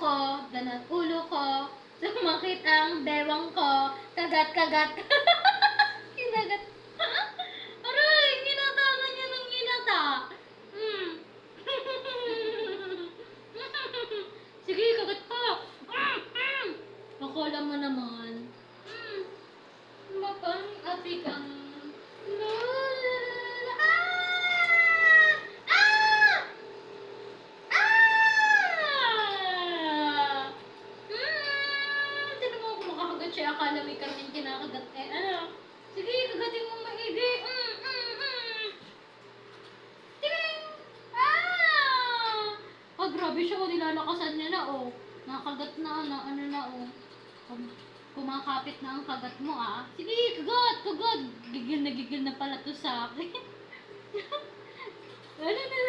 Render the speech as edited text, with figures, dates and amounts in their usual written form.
ko, ganun ulo ko, sumakit ang bewang ko, kagat-kagat. Kinagat. Aray, ginata na niya ng ginata. Mm. Sige, kagat pa. Akala mo naman. Mapang ati kang... Tinan mo ako makakagat siya. Akala may karmin kinakagat eh. Ano? Sige, kagatin mo maigi. Ting! Ah, grabe siya. Oh, nilalakasan niya na, oh. Nakagat na, ano na, oh. Kumakapit na ang kagat mo, ah. Sige, kagat, kagat. Gigil na pala to sa akin. Ano na?